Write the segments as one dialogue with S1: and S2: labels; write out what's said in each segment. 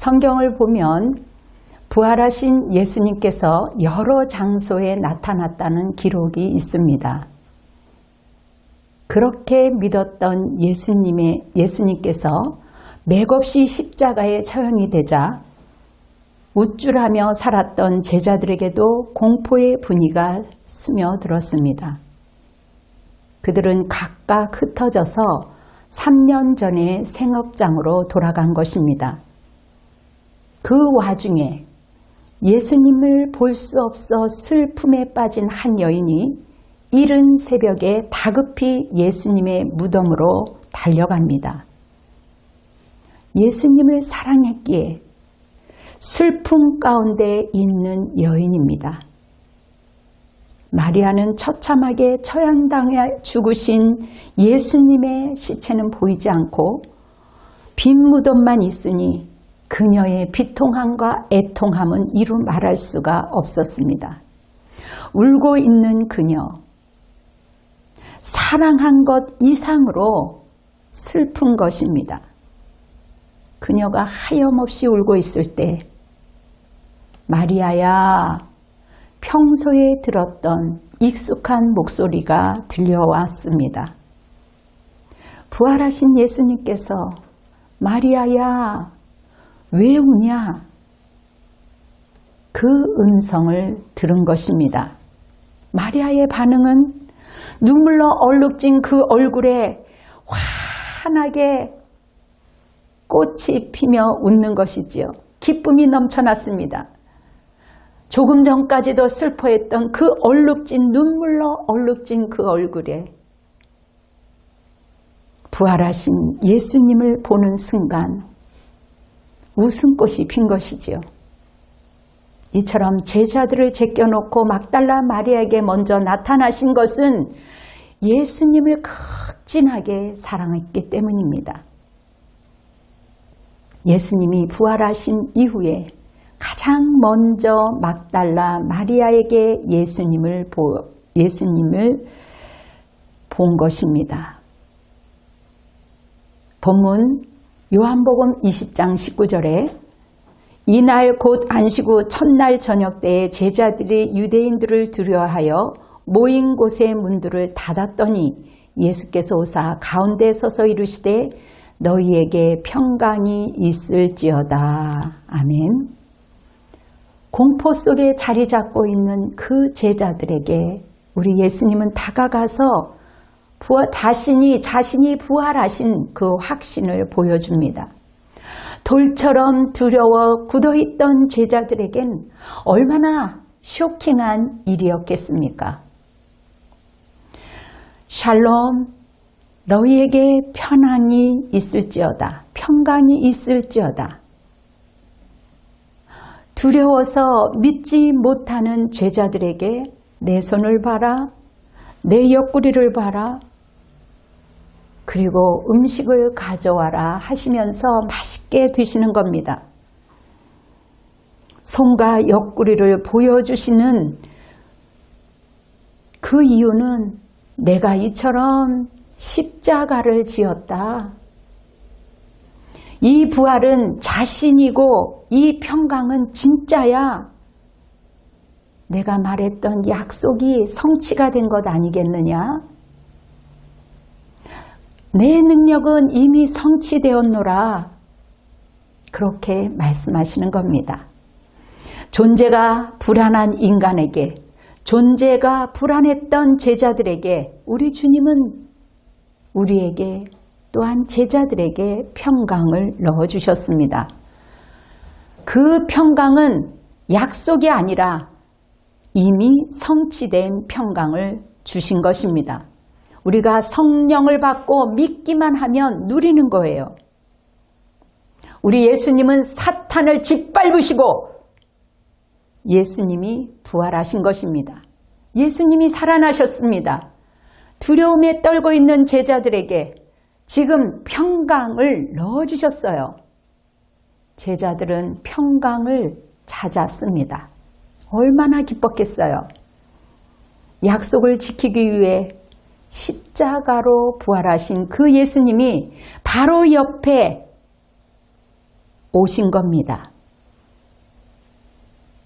S1: 성경을 보면 부활하신 예수님께서 여러 장소에 나타났다는 기록이 있습니다. 그렇게 믿었던 예수님께서 맥없이 십자가에 처형이 되자 우쭐하며 살았던 제자들에게도 공포의 분위기가 스며들었습니다. 그들은 각각 흩어져서 3년 전에 생업장으로 돌아간 것입니다. 그 와중에 예수님을 볼 수 없어 슬픔에 빠진 한 여인이 이른 새벽에 다급히 예수님의 무덤으로 달려갑니다. 예수님을 사랑했기에 슬픔 가운데 있는 여인입니다. 마리아는 처참하게 처형당해 죽으신 예수님의 시체는 보이지 않고 빈 무덤만 있으니 그녀의 비통함과 애통함은 이루 말할 수가 없었습니다. 울고 있는 그녀, 사랑한 것 이상으로 슬픈 것입니다. 그녀가 하염없이 울고 있을 때 마리아야, 평소에 들었던 익숙한 목소리가 들려왔습니다. 부활하신 예수님께서 마리아야, 왜 우냐? 그 음성을 들은 것입니다. 마리아의 반응은 눈물로 얼룩진 그 얼굴에 환하게 꽃이 피며 웃는 것이지요. 기쁨이 넘쳐났습니다. 조금 전까지도 슬퍼했던 그 얼룩진 눈물로 얼룩진 그 얼굴에 부활하신 예수님을 보는 순간 웃음꽃이 핀 것이지요. 이처럼 제자들을 제껴놓고 막달라 마리아에게 먼저 나타나신 것은 예수님을 극진하게 사랑했기 때문입니다. 예수님이 부활하신 이후에 가장 먼저 막달라 마리아에게 예수님을 본 것입니다. 본문 요한복음 20장 19절에 이날 곧 안식 후 첫날 저녁 때에 제자들이 유대인들을 두려워하여 모인 곳의 문들을 닫았더니 예수께서 오사 가운데 서서 이르시되 너희에게 평강이 있을지어다. 아멘. 공포 속에 자리 잡고 있는 그 제자들에게 우리 예수님은 다가가서 자신이 부활하신 그 확신을 보여줍니다. 돌처럼 두려워 굳어있던 제자들에겐 얼마나 쇼킹한 일이었겠습니까? 샬롬, 너희에게 평강이 있을지어다. 평강이 있을지어다. 두려워서 믿지 못하는 제자들에게 내 손을 봐라, 내 옆구리를 봐라, 그리고 음식을 가져와라 하시면서 맛있게 드시는 겁니다. 손과 옆구리를 보여주시는 그 이유는 내가 이처럼 십자가를 지었다. 이 부활은 자신이고 이 평강은 진짜야. 내가 말했던 약속이 성취가 된 것 아니겠느냐? 내 능력은 이미 성취되었노라. 그렇게 말씀하시는 겁니다. 존재가 불안한 인간에게, 존재가 불안했던 제자들에게 우리 주님은 우리에게 또한 제자들에게 평강을 넣어주셨습니다. 그 평강은 약속이 아니라 이미 성취된 평강을 주신 것입니다. 우리가 성령을 받고 믿기만 하면 누리는 거예요. 우리 예수님은 사탄을 짓밟으시고 예수님이 부활하신 것입니다. 예수님이 살아나셨습니다. 두려움에 떨고 있는 제자들에게 지금 평강을 넣어주셨어요. 제자들은 평강을 찾았습니다. 얼마나 기뻤겠어요. 약속을 지키기 위해 십자가로 부활하신 그 예수님이 바로 옆에 오신 겁니다.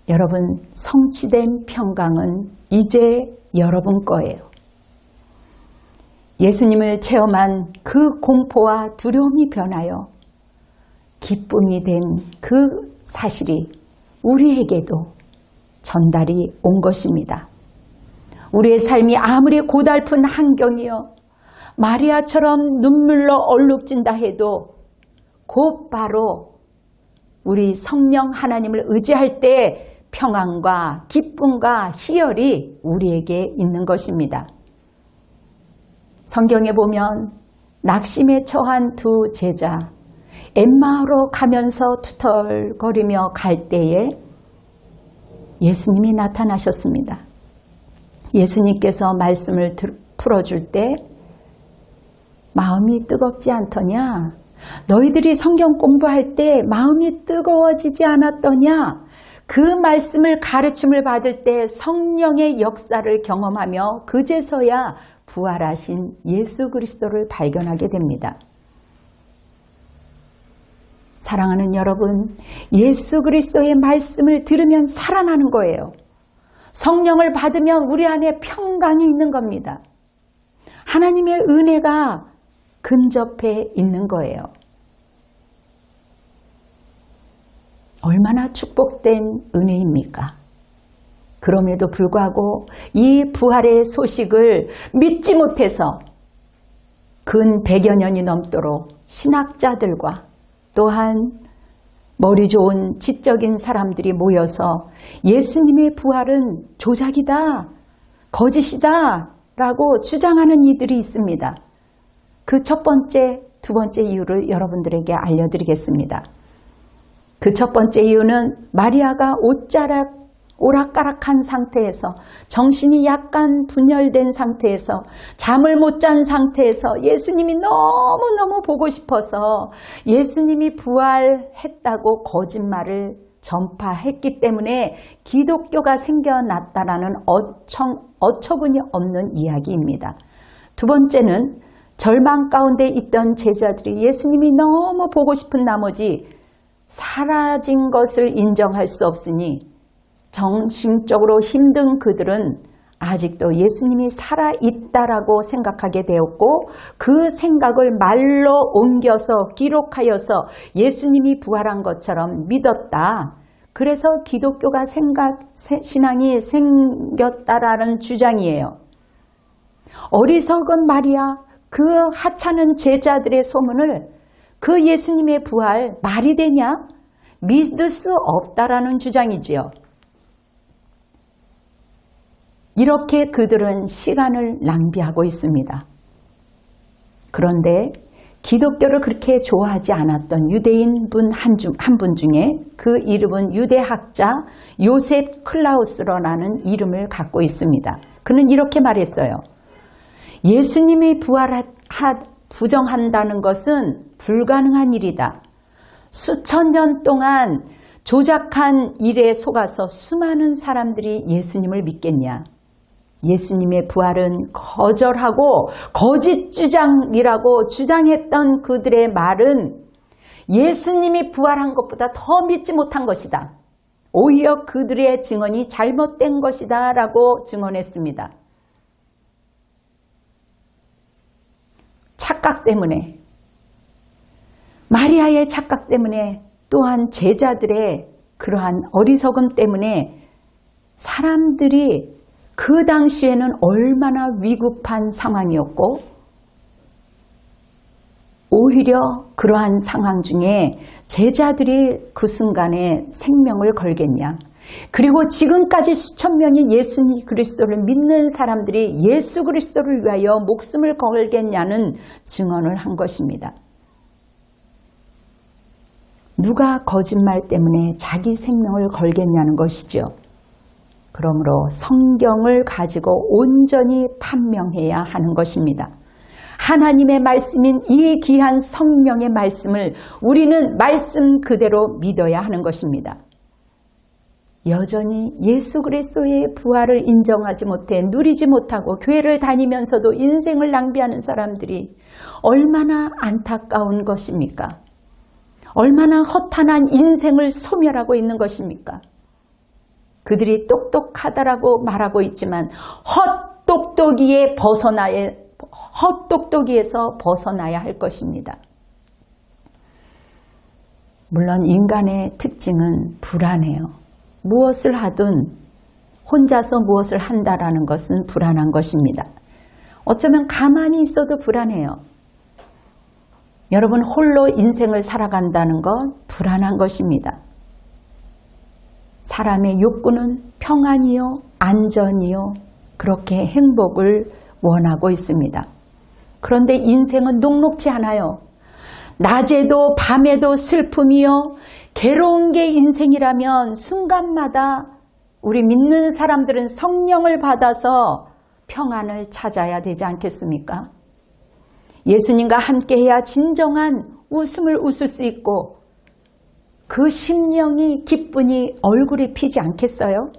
S1: 여러분, 성취된 평강은 이제 여러분 거예요. 예수님을 체험한 그 공포와 두려움이 변하여 기쁨이 된 그 사실이 우리에게도 전달이 온 것입니다. 우리의 삶이 아무리 고달픈 환경이여 마리아처럼 눈물로 얼룩진다 해도 곧바로 우리 성령 하나님을 의지할 때 평안과 기쁨과 희열이 우리에게 있는 것입니다. 성경에 보면 낙심에 처한 두 제자 엠마오로 가면서 투덜거리며 갈 때에 예수님이 나타나셨습니다. 예수님께서 말씀을 풀어줄 때 마음이 뜨겁지 않더냐? 너희들이 성경 공부할 때 마음이 뜨거워지지 않았더냐? 그 말씀을 가르침을 받을 때 성령의 역사를 경험하며 그제서야 부활하신 예수 그리스도를 발견하게 됩니다. 사랑하는 여러분, 예수 그리스도의 말씀을 들으면 살아나는 거예요. 성령을 받으면 우리 안에 평강이 있는 겁니다. 하나님의 은혜가 근접해 있는 거예요. 얼마나 축복된 은혜입니까? 그럼에도 불구하고 이 부활의 소식을 믿지 못해서 근 100여 년이 넘도록 신학자들과 또한 머리 좋은 지적인 사람들이 모여서 예수님의 부활은 조작이다, 거짓이다 라고 주장하는 이들이 있습니다. 그 첫 번째, 두 번째 이유를 여러분들에게 알려드리겠습니다. 그 첫 번째 이유는 마리아가 오락가락한 상태에서 정신이 약간 분열된 상태에서 잠을 못 잔 상태에서 예수님이 너무너무 보고 싶어서 예수님이 부활했다고 거짓말을 전파했기 때문에 기독교가 생겨났다라는 어처구니 없는 이야기입니다. 두 번째는 절망 가운데 있던 제자들이 예수님이 너무 보고 싶은 나머지 사라진 것을 인정할 수 없으니 정신적으로 힘든 그들은 아직도 예수님이 살아있다라고 생각하게 되었고 그 생각을 말로 옮겨서 기록하여서 예수님이 부활한 것처럼 믿었다. 그래서 기독교가 신앙이 생겼다라는 주장이에요. 어리석은 마리아, 그 하찮은 제자들의 소문을 그 예수님의 부활 말이 되냐? 믿을 수 없다라는 주장이지요. 이렇게 그들은 시간을 낭비하고 있습니다. 그런데 기독교를 그렇게 좋아하지 않았던 유대인 한 분 중에 그 이름은 유대학자 요셉 클라우스러라는 이름을 갖고 있습니다. 그는 이렇게 말했어요. 예수님이 부정한다는 것은 불가능한 일이다. 수천 년 동안 조작한 일에 속아서 수많은 사람들이 예수님을 믿겠냐. 예수님의 부활은 거절하고 거짓 주장이라고 주장했던 그들의 말은 예수님이 부활한 것보다 더 믿지 못한 것이다. 오히려 그들의 증언이 잘못된 것이다 라고 증언했습니다. 착각 때문에, 마리아의 착각 때문에, 또한 제자들의 그러한 어리석음 때문에 사람들이 그 당시에는 얼마나 위급한 상황이었고 오히려 그러한 상황 중에 제자들이 그 순간에 생명을 걸겠냐. 그리고 지금까지 수천 명의 예수 그리스도를 믿는 사람들이 예수 그리스도를 위하여 목숨을 걸겠냐는 증언을 한 것입니다. 누가 거짓말 때문에 자기 생명을 걸겠냐는 것이죠. 그러므로 성경을 가지고 온전히 판명해야 하는 것입니다. 하나님의 말씀인 이 귀한 성령의 말씀을 우리는 말씀 그대로 믿어야 하는 것입니다. 여전히 예수 그리스도의 부활을 인정하지 못해 누리지 못하고 교회를 다니면서도 인생을 낭비하는 사람들이 얼마나 안타까운 것입니까? 얼마나 허탄한 인생을 소멸하고 있는 것입니까? 그들이 똑똑하다라고 말하고 있지만 헛똑똑이에서 벗어나야 할 것입니다. 물론 인간의 특징은 불안해요. 무엇을 하든 혼자서 무엇을 한다라는 것은 불안한 것입니다. 어쩌면 가만히 있어도 불안해요. 여러분, 홀로 인생을 살아간다는 건 불안한 것입니다. 사람의 욕구는 평안이요, 안전이요, 그렇게 행복을 원하고 있습니다. 그런데 인생은 녹록지 않아요. 낮에도 밤에도 슬픔이요, 괴로운 게 인생이라면 순간마다 우리 믿는 사람들은 성령을 받아서 평안을 찾아야 되지 않겠습니까? 예수님과 함께해야 진정한 웃음을 웃을 수 있고 그 심령이 기쁘니 얼굴이 피지 않겠어요?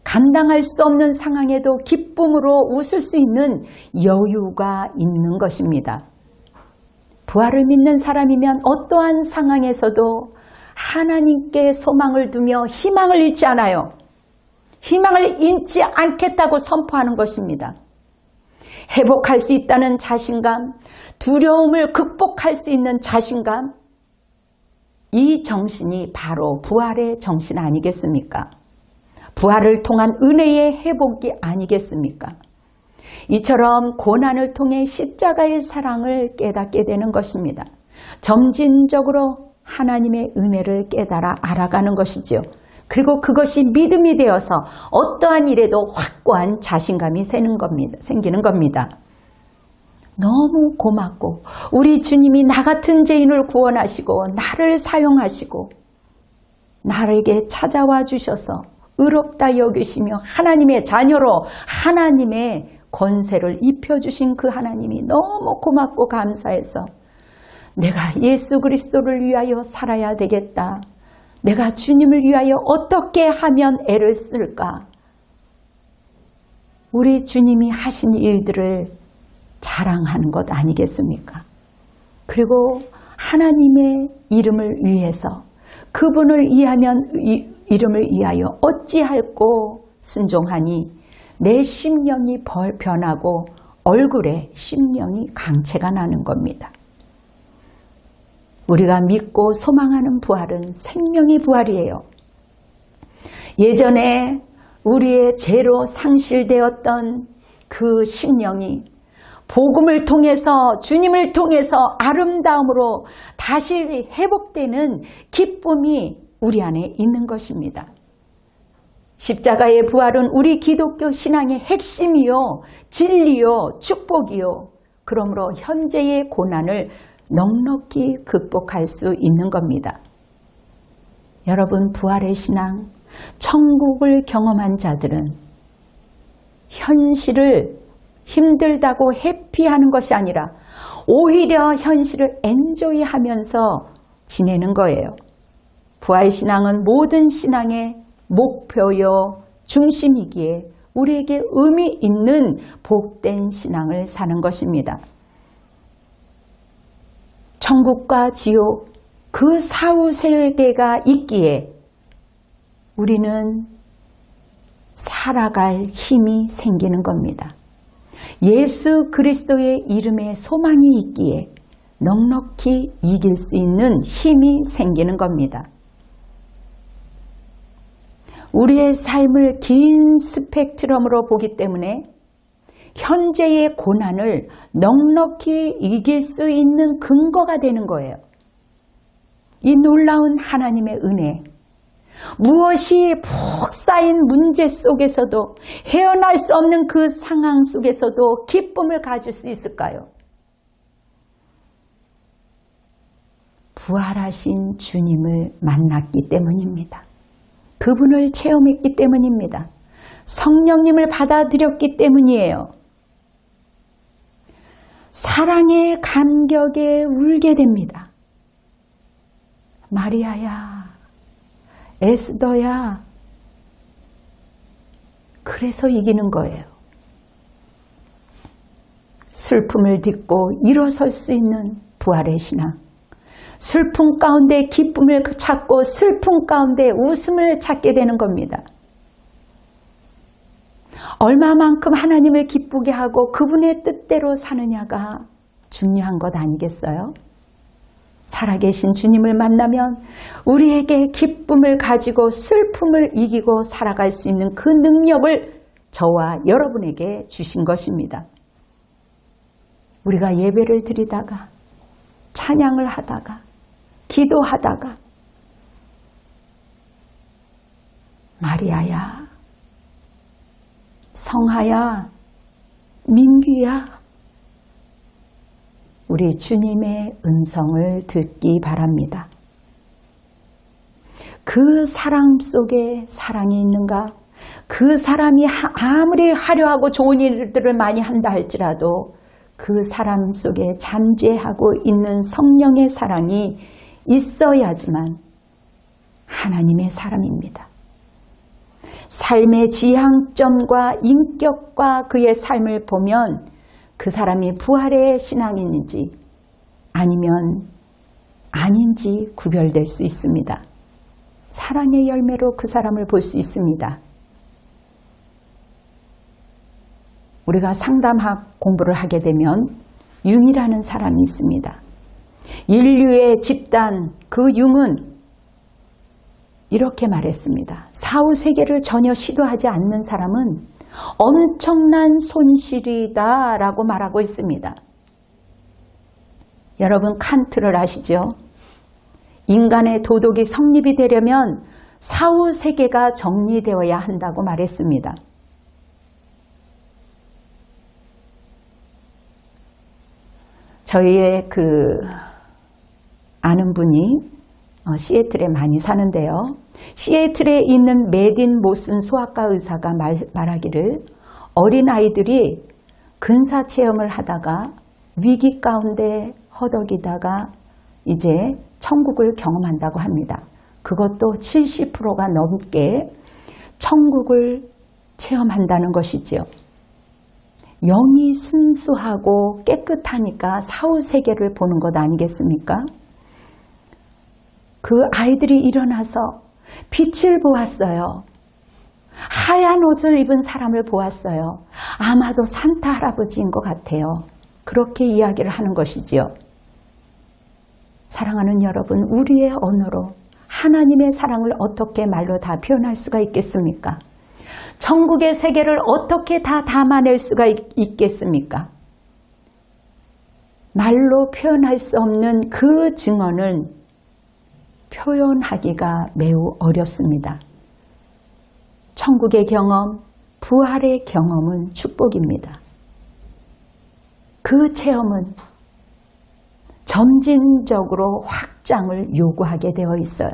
S1: 감당할 수 없는 상황에도 기쁨으로 웃을 수 있는 여유가 있는 것입니다. 부활을 믿는 사람이면 어떠한 상황에서도 하나님께 소망을 두며 희망을 잃지 않아요. 희망을 잃지 않겠다고 선포하는 것입니다. 회복할 수 있다는 자신감, 두려움을 극복할 수 있는 자신감, 이 정신이 바로 부활의 정신 아니겠습니까? 부활을 통한 은혜의 회복이 아니겠습니까? 이처럼 고난을 통해 십자가의 사랑을 깨닫게 되는 것입니다. 점진적으로 하나님의 은혜를 깨달아 알아가는 것이지요. 그리고 그것이 믿음이 되어서 어떠한 일에도 확고한 자신감이 생기는 겁니다. 너무 고맙고 우리 주님이 나 같은 죄인을 구원하시고 나를 사용하시고 나에게 찾아와 주셔서 의롭다 여기시며 하나님의 자녀로 하나님의 권세를 입혀주신 그 하나님이 너무 고맙고 감사해서 내가 예수 그리스도를 위하여 살아야 되겠다. 내가 주님을 위하여 어떻게 하면 애를 쓸까? 우리 주님이 하신 일들을 자랑하는 것 아니겠습니까? 그리고 하나님의 이름을 위해서 그분을 이름을 위하여 어찌할꼬 순종하니 내 심령이 변하고 얼굴에 심령이 강체가 나는 겁니다. 우리가 믿고 소망하는 부활은 생명의 부활이에요. 예전에 우리의 죄로 상실되었던 그 심령이 복음을 통해서 주님을 통해서 아름다움으로 다시 회복되는 기쁨이 우리 안에 있는 것입니다. 십자가의 부활은 우리 기독교 신앙의 핵심이요, 진리요, 축복이요. 그러므로 현재의 고난을 넉넉히 극복할 수 있는 겁니다. 여러분, 부활의 신앙, 천국을 경험한 자들은 현실을 힘들다고 회피하는 것이 아니라 오히려 현실을 엔조이하면서 지내는 거예요. 부활신앙은 모든 신앙의 목표요, 중심이기에 우리에게 의미 있는 복된 신앙을 사는 것입니다. 천국과 지옥, 그 사후 세계가 있기에 우리는 살아갈 힘이 생기는 겁니다. 예수 그리스도의 이름에 소망이 있기에 넉넉히 이길 수 있는 힘이 생기는 겁니다. 우리의 삶을 긴 스펙트럼으로 보기 때문에 현재의 고난을 넉넉히 이길 수 있는 근거가 되는 거예요. 이 놀라운 하나님의 은혜, 무엇이 푹 쌓인 문제 속에서도 헤어날 수 없는 그 상황 속에서도 기쁨을 가질 수 있을까요? 부활하신 주님을 만났기 때문입니다. 그분을 체험했기 때문입니다. 성령님을 받아들였기 때문이에요. 사랑의 감격에 울게 됩니다. 마리아야, 에스더야, 그래서 이기는 거예요. 슬픔을 딛고 일어설 수 있는 부활의 신앙, 슬픔 가운데 기쁨을 찾고 슬픔 가운데 웃음을 찾게 되는 겁니다. 얼마만큼 하나님을 기쁘게 하고 그분의 뜻대로 사느냐가 중요한 것 아니겠어요? 살아계신 주님을 만나면 우리에게 기쁨을 가지고 슬픔을 이기고 살아갈 수 있는 그 능력을 저와 여러분에게 주신 것입니다. 우리가 예배를 드리다가 찬양을 하다가 기도하다가 마리아야, 성하야, 민규야, 우리 주님의 음성을 듣기 바랍니다. 그 사랑 속에 사랑이 있는가? 그 사람이 아무리 화려하고 좋은 일들을 많이 한다 할지라도 그 사람 속에 잠재하고 있는 성령의 사랑이 있어야지만 하나님의 사람입니다. 삶의 지향점과 인격과 그의 삶을 보면 그 사람이 부활의 신앙인인지 아니면 아닌지 구별될 수 있습니다. 사랑의 열매로 그 사람을 볼 수 있습니다. 우리가 상담학 공부를 하게 되면 융이라는 사람이 있습니다. 인류의 집단, 그 융은 이렇게 말했습니다. 사후세계를 전혀 시도하지 않는 사람은 엄청난 손실이다 라고 말하고 있습니다. 여러분 칸트를 아시죠? 인간의 도덕이 성립이 되려면 사후세계가 정리되어야 한다고 말했습니다. 저희의 아는 분이 시애틀에 많이 사는데요. 시애틀에 있는 메딘 모슨 소아과 의사가 말하기를 어린아이들이 근사체험을 하다가 위기 가운데 허덕이다가 이제 천국을 경험한다고 합니다. 그것도 70%가 넘게 천국을 체험한다는 것이지요. 영이 순수하고 깨끗하니까 사후세계를 보는 것 아니겠습니까? 그 아이들이 일어나서 빛을 보았어요. 하얀 옷을 입은 사람을 보았어요. 아마도 산타 할아버지인 것 같아요. 그렇게 이야기를 하는 것이지요. 사랑하는 여러분, 우리의 언어로 하나님의 사랑을 어떻게 말로 다 표현할 수가 있겠습니까? 천국의 세계를 어떻게 다 담아낼 수가 있겠습니까? 말로 표현할 수 없는 그 증언을 표현하기가 매우 어렵습니다. 천국의 경험, 부활의 경험은 축복입니다. 그 체험은 점진적으로 확장을 요구하게 되어 있어요.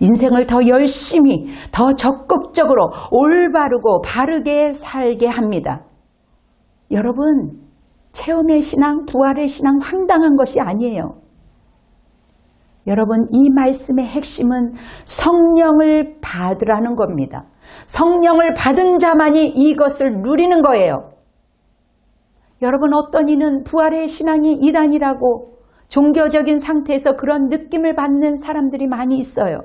S1: 인생을 더 열심히, 더 적극적으로 올바르고 바르게 살게 합니다. 여러분, 체험의 신앙, 부활의 신앙 황당한 것이 아니에요. 여러분, 이 말씀의 핵심은 성령을 받으라는 겁니다. 성령을 받은 자만이 이것을 누리는 거예요. 여러분, 어떤 이는 부활의 신앙이 이단이라고 종교적인 상태에서 그런 느낌을 받는 사람들이 많이 있어요.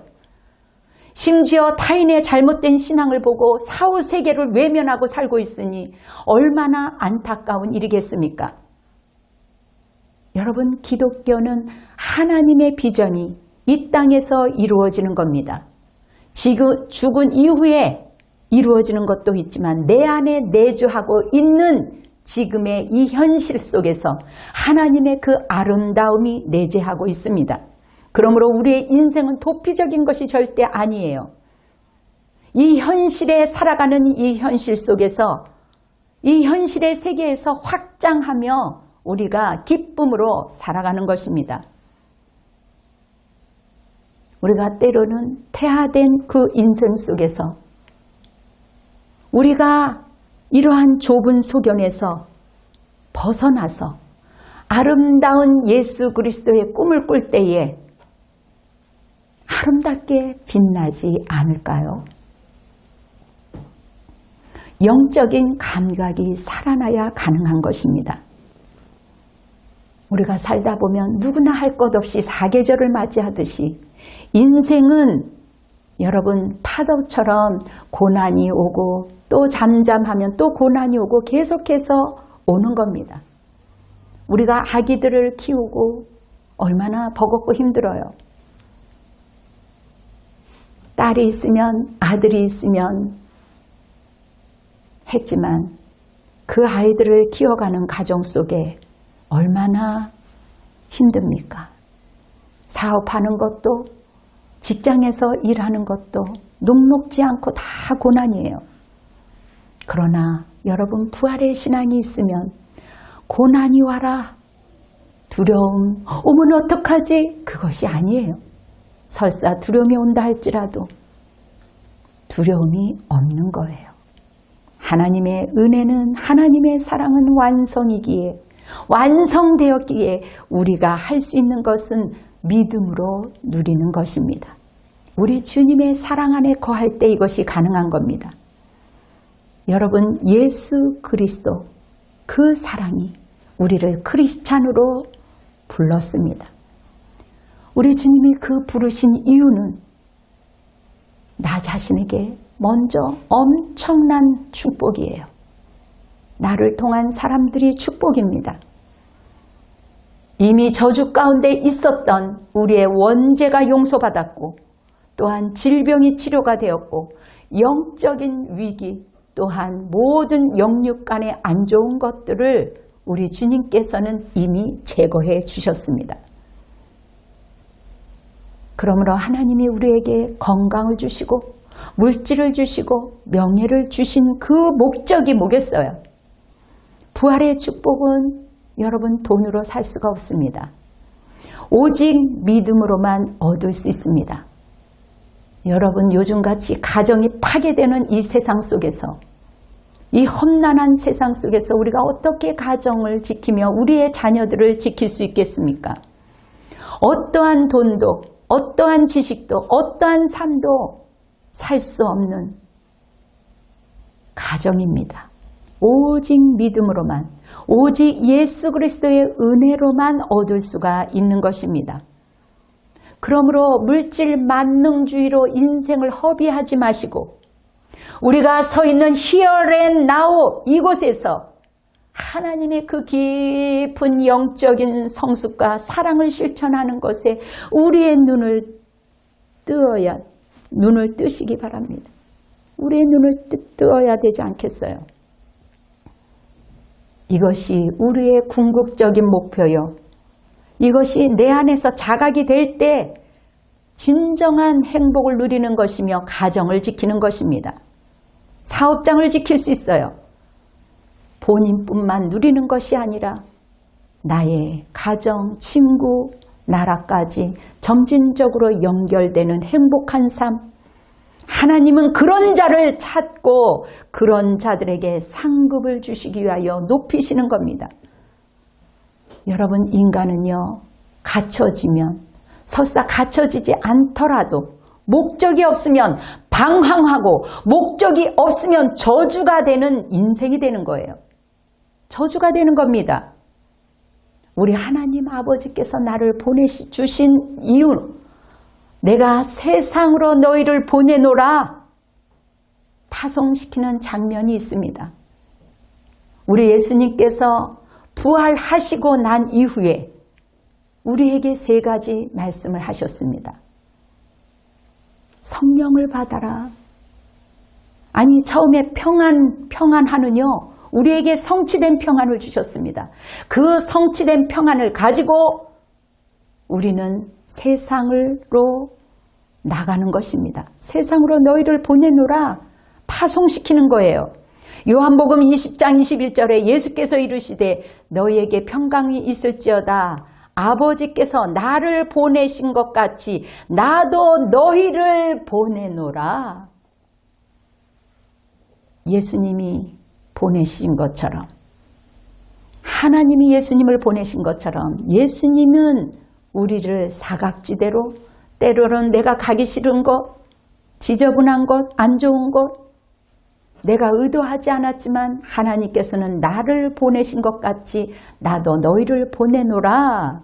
S1: 심지어 타인의 잘못된 신앙을 보고 사후세계를 외면하고 살고 있으니 얼마나 안타까운 일이겠습니까? 여러분, 기독교는 하나님의 비전이 이 땅에서 이루어지는 겁니다. 죽은 이후에 이루어지는 것도 있지만 내 안에 내주하고 있는 지금의 이 현실 속에서 하나님의 그 아름다움이 내재하고 있습니다. 그러므로 우리의 인생은 도피적인 것이 절대 아니에요. 이 현실에 살아가는 이 현실 속에서 이 현실의 세계에서 확장하며 우리가 기쁨으로 살아가는 것입니다. 우리가 때로는 태화된 그 인생 속에서 우리가 이러한 좁은 소견에서 벗어나서 아름다운 예수 그리스도의 꿈을 꿀 때에 아름답게 빛나지 않을까요? 영적인 감각이 살아나야 가능한 것입니다. 우리가 살다 보면 누구나 할 것 없이 사계절을 맞이하듯이 인생은 여러분 파도처럼 고난이 오고 또 잠잠하면 또 고난이 오고 계속해서 오는 겁니다. 우리가 아기들을 키우고 얼마나 버겁고 힘들어요. 딸이 있으면 아들이 있으면 했지만 그 아이들을 키워가는 가정 속에 얼마나 힘듭니까? 사업하는 것도 직장에서 일하는 것도 녹록지 않고 다 고난이에요. 그러나 여러분 부활의 신앙이 있으면 고난이 와라 두려움 오면 어떡하지? 그것이 아니에요. 설사 두려움이 온다 할지라도 두려움이 없는 거예요. 하나님의 은혜는 하나님의 사랑은 완성되었기에 우리가 할 수 있는 것은 믿음으로 누리는 것입니다. 우리 주님의 사랑 안에 거할 때 이것이 가능한 겁니다. 여러분 예수 그리스도 그 사랑이 우리를 크리스찬으로 불렀습니다. 우리 주님이 그 부르신 이유는 나 자신에게 먼저 엄청난 축복이에요. 나를 통한 사람들이 축복입니다. 이미 저주 가운데 있었던 우리의 원죄가 용서받았고 또한 질병이 치료가 되었고 영적인 위기 또한 모든 영육 간의 안 좋은 것들을 우리 주님께서는 이미 제거해 주셨습니다. 그러므로 하나님이 우리에게 건강을 주시고 물질을 주시고 명예를 주신 그 목적이 뭐겠어요? 부활의 축복은 여러분 돈으로 살 수가 없습니다. 오직 믿음으로만 얻을 수 있습니다. 여러분 요즘같이 가정이 파괴되는 이 세상 속에서 이 험난한 세상 속에서 우리가 어떻게 가정을 지키며 우리의 자녀들을 지킬 수 있겠습니까? 어떠한 돈도 어떠한 지식도 어떠한 삶도 살 수 없는 가정입니다. 오직 믿음으로만 오직 예수 그리스도의 은혜로만 얻을 수가 있는 것입니다. 그러므로 물질 만능주의로 인생을 허비하지 마시고 우리가 서 있는 here and now 이곳에서 하나님의 그 깊은 영적인 성숙과 사랑을 실천하는 것에 우리의 눈을 뜨시기 바랍니다. 우리의 눈을 뜨어야 되지 않겠어요? 이것이 우리의 궁극적인 목표요. 이것이 내 안에서 자각이 될 때 진정한 행복을 누리는 것이며 가정을 지키는 것입니다. 사업장을 지킬 수 있어요. 본인뿐만 누리는 것이 아니라 나의 가정, 친구, 나라까지 점진적으로 연결되는 행복한 삶. 하나님은 그런 자를 찾고 그런 자들에게 상급을 주시기 위하여 높이시는 겁니다. 여러분 인간은요 갇혀지면 설사 갇혀지지 않더라도 목적이 없으면 방황하고 목적이 없으면 저주가 되는 인생이 되는 거예요. 저주가 되는 겁니다. 우리 하나님 아버지께서 나를 보내주신 이유 내가 세상으로 너희를 보내노라 파송시키는 장면이 있습니다. 우리 예수님께서 부활하시고 난 이후에 우리에게 3가지 말씀을 하셨습니다. 성령을 받아라. 아니 처음에 평안하는요. 우리에게 성취된 평안을 주셨습니다. 그 성취된 평안을 가지고 우리는 세상으로 나가는 것입니다. 세상으로 너희를 보내노라 파송시키는 거예요. 요한복음 20장 21절에 예수께서 이르시되 너희에게 평강이 있을지어다. 아버지께서 나를 보내신 것 같이 나도 너희를 보내노라. 예수님이 보내신 것처럼 하나님이 예수님을 보내신 것처럼 예수님은 우리를 사각지대로 때로는 내가 가기 싫은 것, 지저분한 것, 안 좋은 것, 내가 의도하지 않았지만 하나님께서는 나를 보내신 것 같이 나도 너희를 보내노라.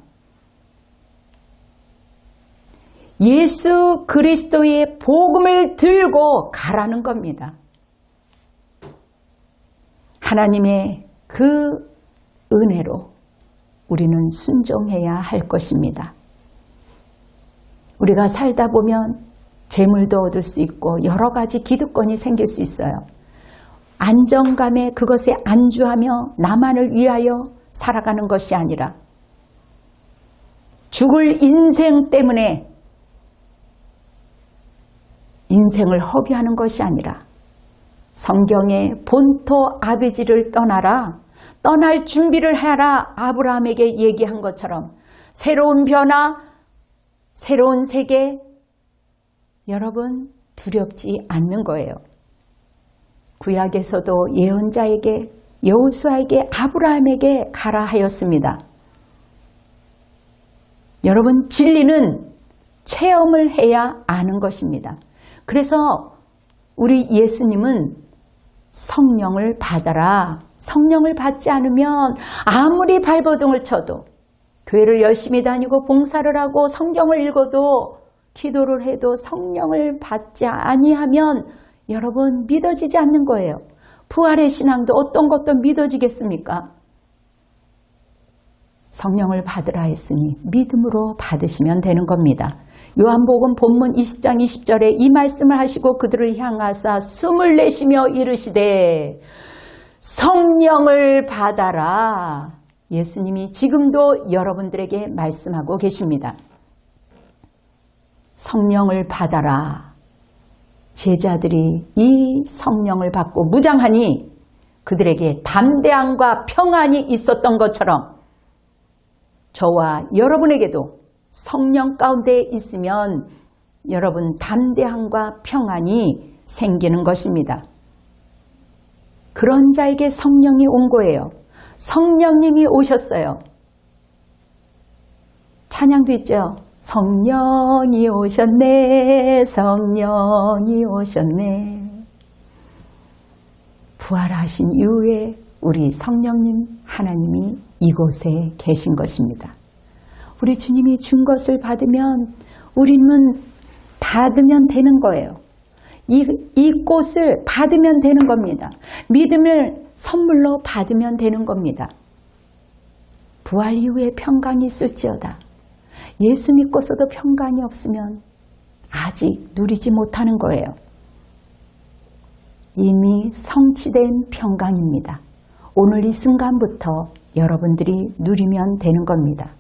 S1: 예수 그리스도의 복음을 들고 가라는 겁니다. 하나님의 그 은혜로 우리는 순종해야 할 것입니다. 우리가 살다 보면 재물도 얻을 수 있고 여러 가지 기득권이 생길 수 있어요. 안정감에 그것에 안주하며 나만을 위하여 살아가는 것이 아니라 죽을 인생 때문에 인생을 허비하는 것이 아니라 성경의 본토 아비지를 떠나라, 떠날 준비를 하라 아브라함에게 얘기한 것처럼 새로운 변화, 새로운 세계, 여러분 두렵지 않는 거예요. 구약에서도 예언자에게, 여호수아에게, 아브라함에게 가라 하였습니다. 여러분 진리는 체험을 해야 아는 것입니다. 그래서 우리 예수님은 성령을 받아라. 성령을 받지 않으면 아무리 발버둥을 쳐도 교회를 열심히 다니고 봉사를 하고 성경을 읽어도 기도를 해도 성령을 받지 아니하면 여러분 믿어지지 않는 거예요. 부활의 신앙도 어떤 것도 믿어지겠습니까? 성령을 받으라 했으니 믿음으로 받으시면 되는 겁니다. 요한복음 본문 20장 20절에 이 말씀을 하시고 그들을 향하사 숨을 내쉬며 이르시되 성령을 받아라. 예수님이 지금도 여러분들에게 말씀하고 계십니다. 성령을 받아라. 제자들이 이 성령을 받고 무장하니 그들에게 담대함과 평안이 있었던 것처럼 저와 여러분에게도 성령 가운데 있으면 여러분 담대함과 평안이 생기는 것입니다. 그런 자에게 성령이 온 거예요. 성령님이 오셨어요. 찬양도 있죠. 성령이 오셨네, 성령이 오셨네. 부활하신 이후에 우리 성령님 하나님이 이곳에 계신 것입니다. 우리 주님이 준 것을 받으면 우리는 받으면 되는 거예요. 이 꽃을 받으면 되는 겁니다. 믿음을 선물로 받으면 되는 겁니다. 부활 이후에 평강이 있을지어다. 예수 믿고서도 평강이 없으면 아직 누리지 못하는 거예요. 이미 성취된 평강입니다. 오늘 이 순간부터 여러분들이 누리면 되는 겁니다.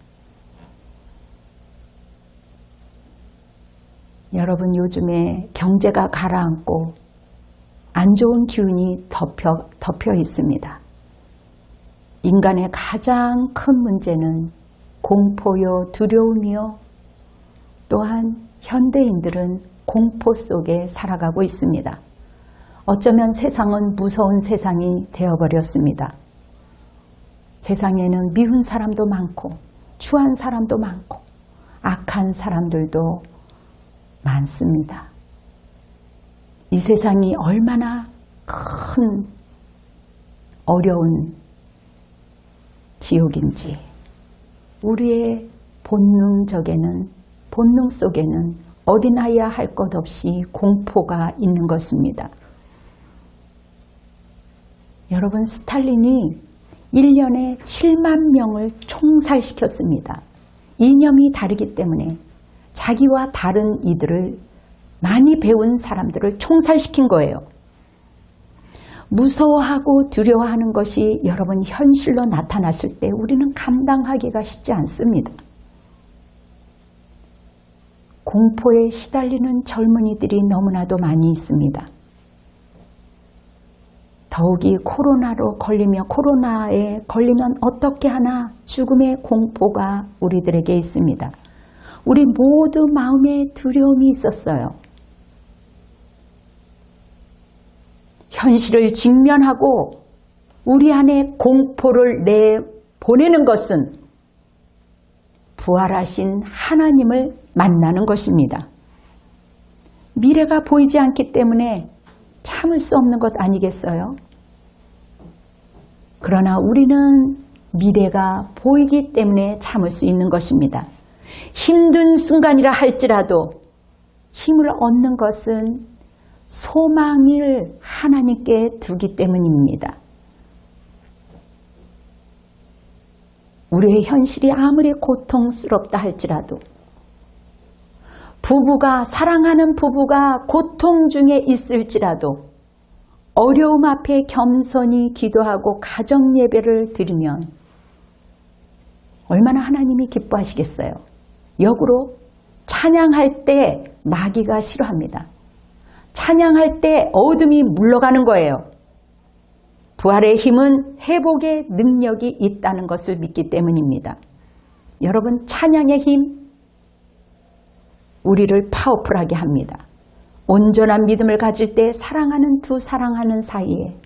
S1: 여러분 요즘에 경제가 가라앉고 안 좋은 기운이 덮여 있습니다. 인간의 가장 큰 문제는 공포요, 두려움이요. 또한 현대인들은 공포 속에 살아가고 있습니다. 어쩌면 세상은 무서운 세상이 되어버렸습니다. 세상에는 미운 사람도 많고 추한 사람도 많고 악한 사람들도 많습니다. 이 세상이 얼마나 큰 어려운 지옥인지 우리의 본능 속에는 어린아이야 할 것 없이 공포가 있는 것입니다. 여러분 스탈린이 1년에 7만 명을 총살시켰습니다. 이념이 다르기 때문에 자기와 다른 이들을 많이 배운 사람들을 총살시킨 거예요. 무서워하고 두려워하는 것이 여러분 현실로 나타났을 때 우리는 감당하기가 쉽지 않습니다. 공포에 시달리는 젊은이들이 너무나도 많이 있습니다. 더욱이 코로나에 걸리면 어떻게 하나 죽음의 공포가 우리들에게 있습니다. 우리 모두 마음에 두려움이 있었어요. 현실을 직면하고 우리 안에 공포를 내보내는 것은 부활하신 하나님을 만나는 것입니다. 미래가 보이지 않기 때문에 참을 수 없는 것 아니겠어요? 그러나 우리는 미래가 보이기 때문에 참을 수 있는 것입니다. 힘든 순간이라 할지라도 힘을 얻는 것은 소망을 하나님께 두기 때문입니다. 우리의 현실이 아무리 고통스럽다 할지라도 사랑하는 부부가 고통 중에 있을지라도 어려움 앞에 겸손히 기도하고 가정 예배를 드리면 얼마나 하나님이 기뻐하시겠어요. 역으로 찬양할 때 마귀가 싫어합니다. 찬양할 때 어둠이 물러가는 거예요. 부활의 힘은 회복의 능력이 있다는 것을 믿기 때문입니다. 여러분, 찬양의 힘 우리를 파워풀하게 합니다. 온전한 믿음을 가질 때 사랑하는 사랑하는 사이에,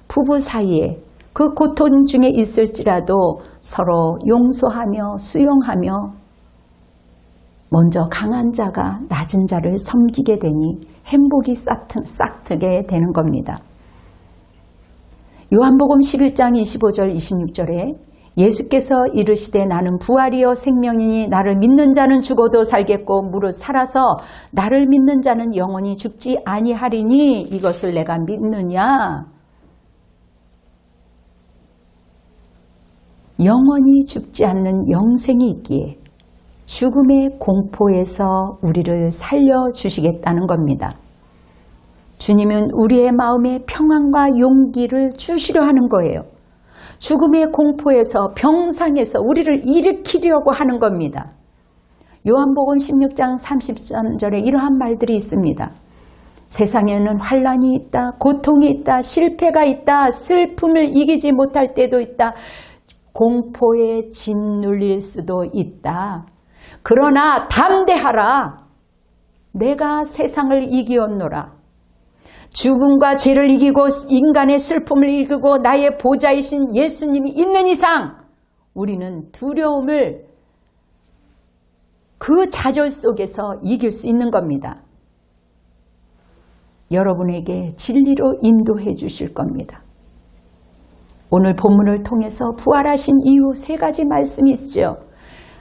S1: 부부 사이에 그 고통 중에 있을지라도 서로 용서하며 수용하며 먼저 강한 자가 낮은 자를 섬기게 되니 행복이 싹트게 되는 겁니다. 요한복음 11장 25절 26절에 예수께서 이르시되 나는 부활이요 생명이니 나를 믿는 자는 죽어도 살겠고 무릇 살아서 나를 믿는 자는 영원히 죽지 아니하리니 이것을 내가 믿느냐. 영원히 죽지 않는 영생이 있기에 죽음의 공포에서 우리를 살려주시겠다는 겁니다. 주님은 우리의 마음에 평안과 용기를 주시려 하는 거예요. 죽음의 공포에서 병상에서 우리를 일으키려고 하는 겁니다. 요한복음 16장 30절에 이러한 말들이 있습니다. 세상에는 환난이 있다, 고통이 있다, 실패가 있다, 슬픔을 이기지 못할 때도 있다, 공포에 짓눌릴 수도 있다. 그러나 담대하라. 내가 세상을 이기었노라. 죽음과 죄를 이기고 인간의 슬픔을 이기고 나의 보좌이신 예수님이 있는 이상 우리는 두려움을 그 좌절 속에서 이길 수 있는 겁니다. 여러분에게 진리로 인도해 주실 겁니다. 오늘 본문을 통해서 부활하신 이후 3가지 말씀이 있죠.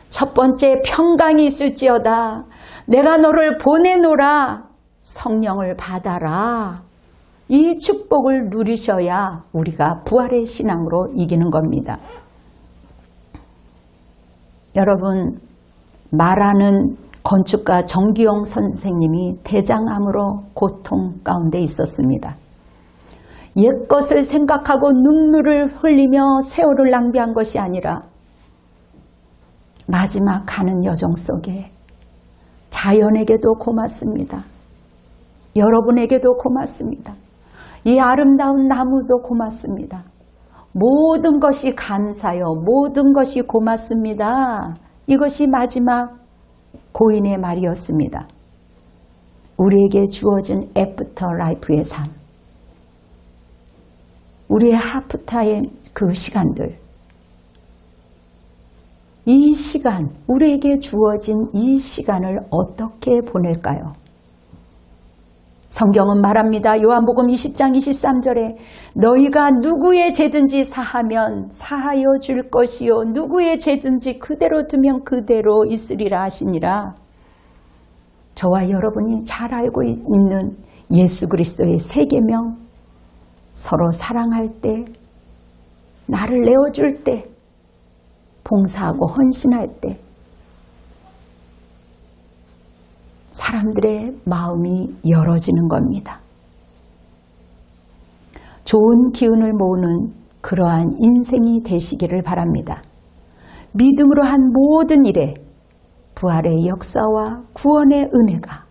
S1: 첫 번째, 평강이 있을지어다. 내가 너를 보내노라. 성령을 받아라. 이 축복을 누리셔야 우리가 부활의 신앙으로 이기는 겁니다. 여러분, 말하는 건축가 정기용 선생님이 대장암으로 고통 가운데 있었습니다. 옛것을 생각하고 눈물을 흘리며 세월을 낭비한 것이 아니라 마지막 가는 여정 속에 자연에게도 고맙습니다. 여러분에게도 고맙습니다. 이 아름다운 나무도 고맙습니다. 모든 것이 감사요. 모든 것이 고맙습니다. 이것이 마지막 고인의 말이었습니다. 우리에게 주어진 애프터 라이프의 삶. 우리의 하프타임 그 시간들. 이 시간, 우리에게 주어진 이 시간을 어떻게 보낼까요? 성경은 말합니다. 요한복음 20장 23절에 너희가 누구의 죄든지 사하면 사하여 줄 것이요 누구의 죄든지 그대로 두면 그대로 있으리라 하시니라. 저와 여러분이 잘 알고 있는 예수 그리스도의 3계명, 서로 사랑할 때, 나를 내어줄 때, 봉사하고 헌신할 때 사람들의 마음이 열어지는 겁니다. 좋은 기운을 모으는 그러한 인생이 되시기를 바랍니다. 믿음으로 한 모든 일에 부활의 역사와 구원의 은혜가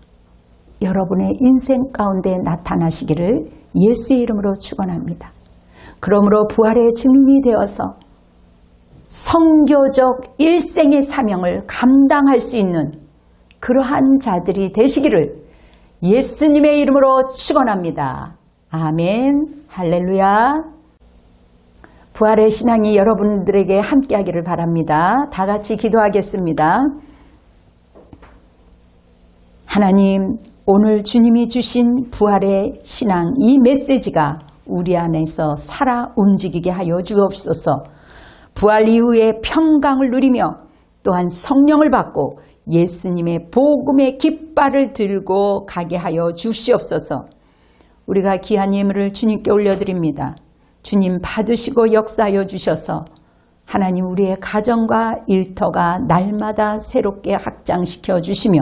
S1: 여러분의 인생 가운데 나타나시기를 예수의 이름으로 축원합니다. 그러므로 부활의 증인이 되어서 선교적 일생의 사명을 감당할 수 있는 그러한 자들이 되시기를 예수님의 이름으로 축원합니다. 아멘. 할렐루야. 부활의 신앙이 여러분들에게 함께하기를 바랍니다. 다 같이 기도하겠습니다. 하나님, 오늘 주님이 주신 부활의 신앙, 이 메시지가 우리 안에서 살아 움직이게 하여 주옵소서. 부활 이후에 평강을 누리며 또한 성령을 받고 예수님의 복음의 깃발을 들고 가게 하여 주시옵소서. 우리가 귀한 예물을 주님께 올려드립니다. 주님 받으시고 역사하여 주셔서 하나님 우리의 가정과 일터가 날마다 새롭게 확장시켜 주시며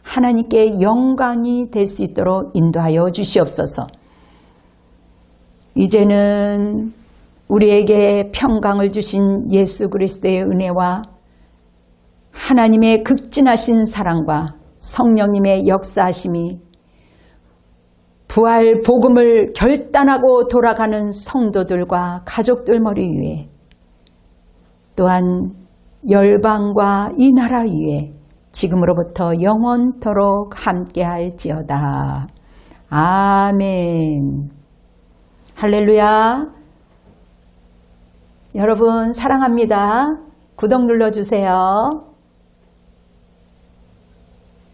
S1: 하나님께 영광이 될 수 있도록 인도하여 주시옵소서. 이제는 우리에게 평강을 주신 예수 그리스도의 은혜와 하나님의 극진하신 사랑과 성령님의 역사하심이 부활 복음을 결단하고 돌아가는 성도들과 가족들 머리 위에 또한 열방과 이 나라 위에 지금으로부터 영원토록 함께할지어다. 아멘. 할렐루야. 여러분 사랑합니다. 구독 눌러주세요.